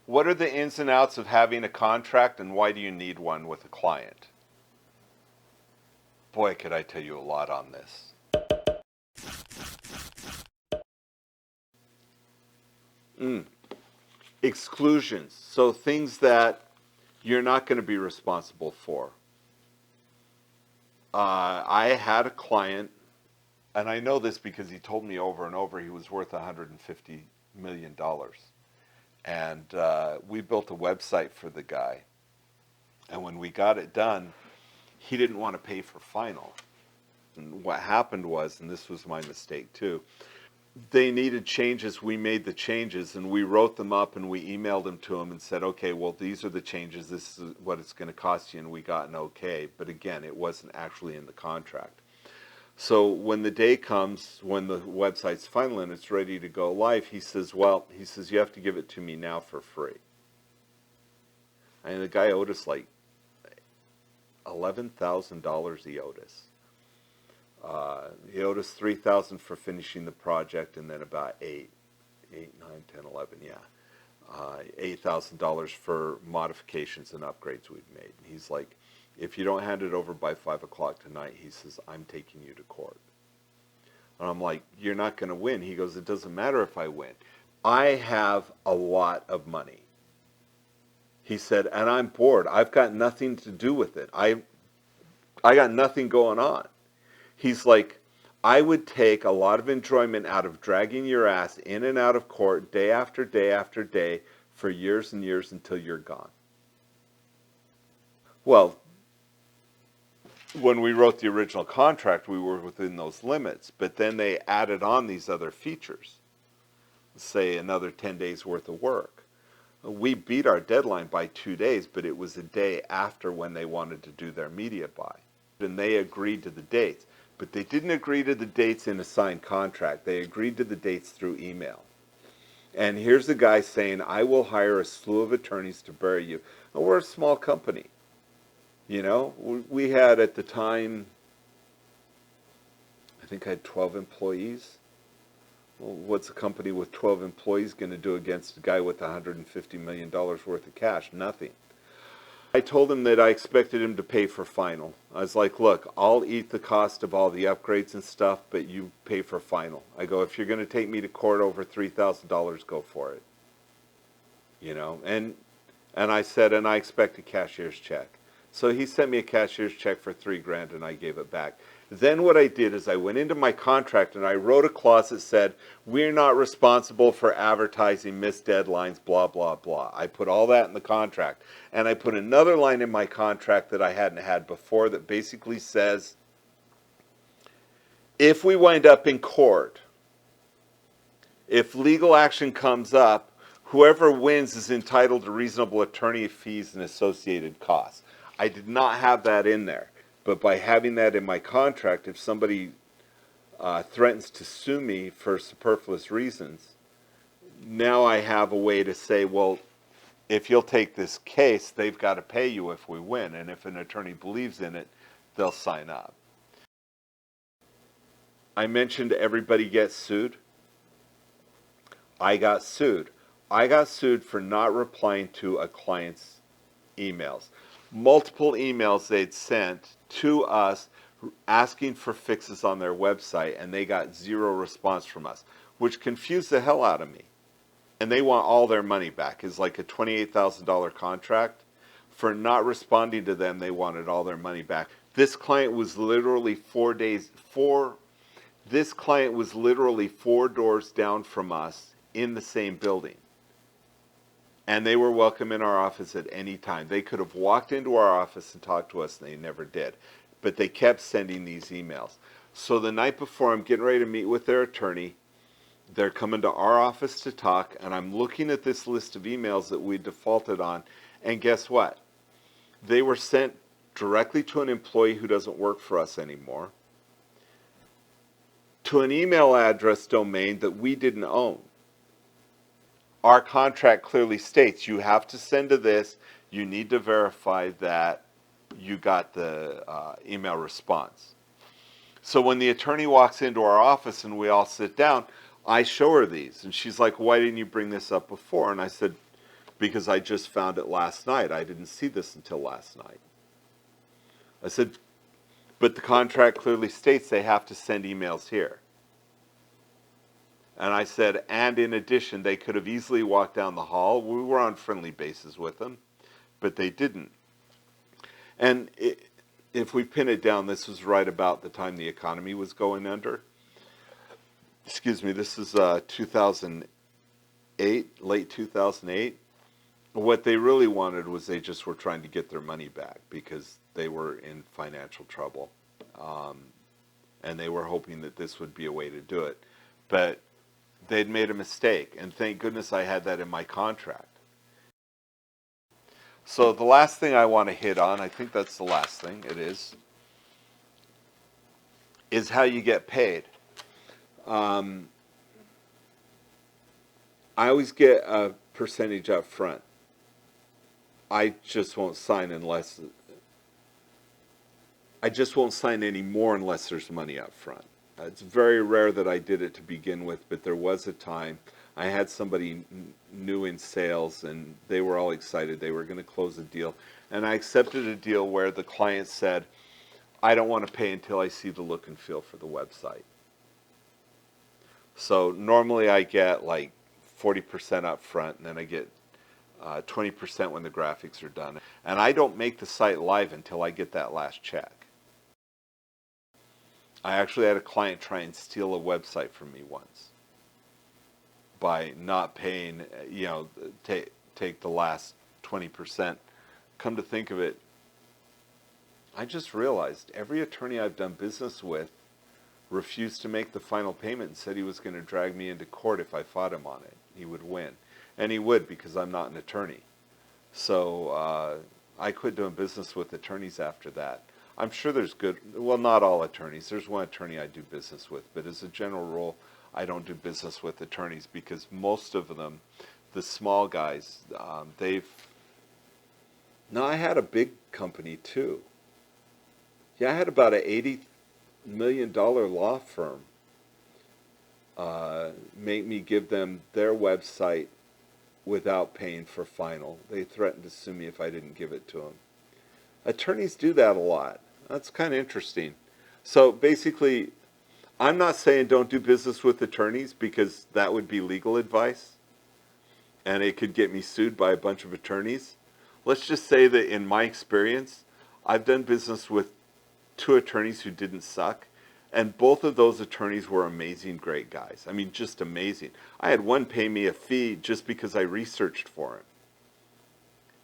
What are the ins and outs of having a contract, and why do you need one with a client? Boy, could I tell you a lot on this. Exclusions. So things that you're not going to be responsible for. I had a client, and I know this because he told me over and over he was worth $150 million. And we built a website for the guy. And when we got it done, he didn't want to pay for final. And what happened was, and this was my mistake too, they needed changes. We made the changes, and we wrote them up, and we emailed them to him and said, okay, well, these are the changes. This is what it's going to cost you. And we got an okay. But again, it wasn't actually in the contract. So when the day comes, when the website's final and it's ready to go live, he says, you have to give it to me now for free. And the guy owed us like $11,000 he owed us. He owed us $3,000 for finishing the project, and then about $8, 9, 10, 11, $8,000 for modifications and upgrades we've made. And he's like, if you don't hand it over by 5 o'clock tonight, he says, I'm taking you to court. And I'm like, you're not going to win. He goes, it doesn't matter if I win. I have a lot of money. He said, and I'm bored. I've got nothing to do with it. I got nothing going on. He's like, I would take a lot of enjoyment out of dragging your ass in and out of court day after day after day for years and years until you're gone. Well, when we wrote the original contract, we were within those limits, but then they added on these other features, say another 10 days worth of work. We beat our deadline by 2 days, but it was a day after when they wanted to do their media buy. And they agreed to the dates. But they didn't agree to the dates in a signed contract. They agreed to the dates through email. And here's the guy saying, I will hire a slew of attorneys to bury you. Well, we're a small company. You know, we had at the time, I think I had 12 employees. Well, what's a company with 12 employees going to do against a guy with $150 million worth of cash? Nothing. I told him that I expected him to pay for final. I was like, look, I'll eat the cost of all the upgrades and stuff, but you pay for final. I go, if you're going to take me to court over $3,000, go for it. You know, and I said, and I expect a cashier's check. So he sent me a cashier's check for $3,000, and I gave it back. Then what I did is I went into my contract and I wrote a clause that said, we're not responsible for advertising, missed deadlines, blah, blah, blah. I put all that in the contract. And I put another line in my contract that I hadn't had before that basically says, if we wind up in court, if legal action comes up, whoever wins is entitled to reasonable attorney fees and associated costs. I did not have that in there. But by having that in my contract, if somebody threatens to sue me for superfluous reasons, now I have a way to say, well, if you'll take this case, they've got to pay you if we win. And if an attorney believes in it, they'll sign up. I mentioned everybody gets sued. I got sued. I got sued for not replying to a client's emails. Multiple emails they'd sent to us asking for fixes on their website, and they got zero response from us, which confused the hell out of me. And they want all their money back. It's like a $28,000 contract. For not responding to them, they wanted all their money back. This client was literally 4 doors down from us in the same building. And they were welcome in our office at any time. They could have walked into our office and talked to us, and they never did. But they kept sending these emails. So the night before, I'm getting ready to meet with their attorney. They're coming to our office to talk, and I'm looking at this list of emails that we defaulted on. And guess what? They were sent directly to an employee who doesn't work for us anymore, to an email address domain that we didn't own. Our contract clearly states you have to send to this. You need to verify that you got the email response. So when the attorney walks into our office and we all sit down, I show her these. And she's like, why didn't you bring this up before? And I said, because I just found it last night. I didn't see this until last night. I said, but the contract clearly states they have to send emails here. And I said, and in addition, they could have easily walked down the hall. We were on friendly basis with them, but they didn't. And if we pin it down, this was right about the time the economy was going under. Excuse me, this is 2008, late 2008. What they really wanted was they just were trying to get their money back because they were in financial trouble. And they were hoping that this would be a way to do it. But they'd made a mistake, and thank goodness I had that in my contract. So the last thing I want to hit on, I think that's the last thing, it is how you get paid. I always get a percentage up front. I just won't sign any more unless there's money up front. It's very rare that I did it to begin with, but there was a time I had somebody new in sales, and they were all excited. They were going to close a deal, and I accepted a deal where the client said, I don't want to pay until I see the look and feel for the website. So normally I get like 40% up front, and then I get 20% when the graphics are done. And I don't make the site live until I get that last check. I actually had a client try and steal a website from me once by not paying, take the last 20%. Come to think of it, I just realized every attorney I've done business with refused to make the final payment and said he was going to drag me into court if I fought him on it. He would win. And he would, because I'm not an attorney. So I quit doing business with attorneys after that. I'm sure there's not all attorneys. There's one attorney I do business with, but as a general rule, I don't do business with attorneys because most of them, the small guys, I had a big company too. Yeah, I had about an $80 million law firm make me give them their website without paying for final. They threatened to sue me if I didn't give it to them. Attorneys do that a lot. That's kind of interesting. So basically, I'm not saying don't do business with attorneys because that would be legal advice and it could get me sued by a bunch of attorneys. Let's just say that in my experience, I've done business with 2 attorneys who didn't suck, and both of those attorneys were amazing, great guys. I mean, just amazing. I had one pay me a fee just because I researched for him.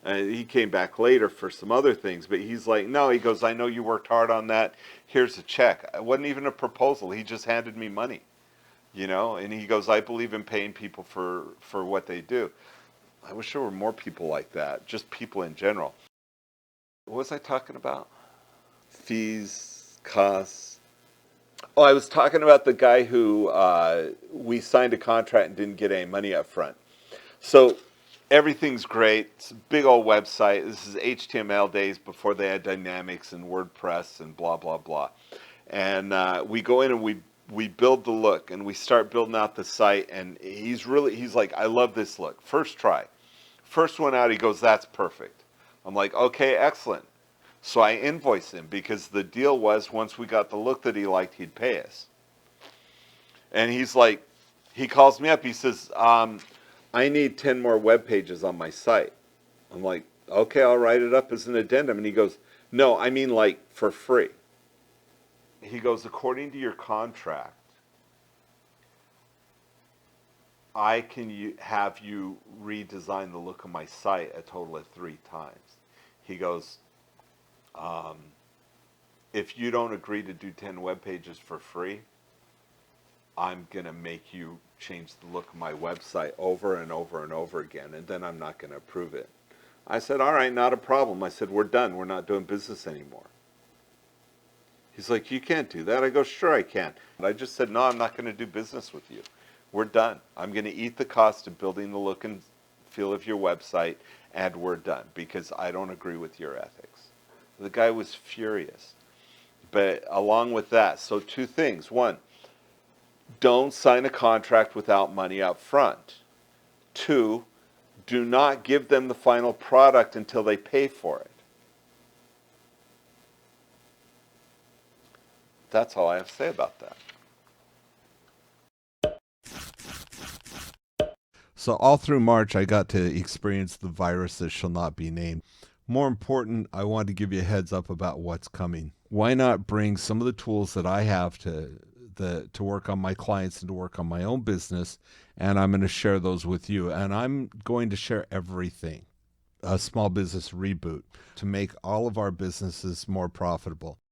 He came back later for some other things, but he's like, no, he goes, I know you worked hard on that. Here's a check. It wasn't even a proposal. He just handed me money, and he goes, I believe in paying people for what they do. I wish there were more people like that, just people in general. What was I talking about? Fees, costs. Oh, I was talking about the guy who we signed a contract and didn't get any money up front. So everything's great. It's a big old website. This is HTML days before they had Dynamics and WordPress and blah, blah, blah. And we go in and we build the look and we start building out the site. And he's like, I love this look. First try. First one out, he goes, that's perfect. I'm like, okay, excellent. So I invoice him because the deal was once we got the look that he liked, he'd pay us. And he's like, he calls me up. He says, I need 10 more web pages on my site. I'm like, okay, I'll write it up as an addendum. And he goes, no, I mean like for free. He goes, according to your contract, I can have you redesign the look of my site a total of 3 times. He goes, if you don't agree to do 10 web pages for free, I'm going to make you change the look of my website over and over and over again, and then I'm not going to approve it. I said, all right, not a problem. I said, we're done. We're not doing business anymore. He's like, you can't do that. I go, sure I can. And I just said, no, I'm not going to do business with you. We're done. I'm going to eat the cost of building the look and feel of your website, and we're done because I don't agree with your ethics. The guy was furious. But along with that, so 2 things. 1, don't sign a contract without money up front. 2, Do not give them the final product until they pay for it. That's all I have to say about that. So all through March, I got to experience the virus that shall not be named. More important, I want to give you a heads up about what's coming. Why not bring some of the tools that I have to work on my clients and to work on my own business, and I'm going to share those with you. And I'm going to share everything. A small business reboot to make all of our businesses more profitable.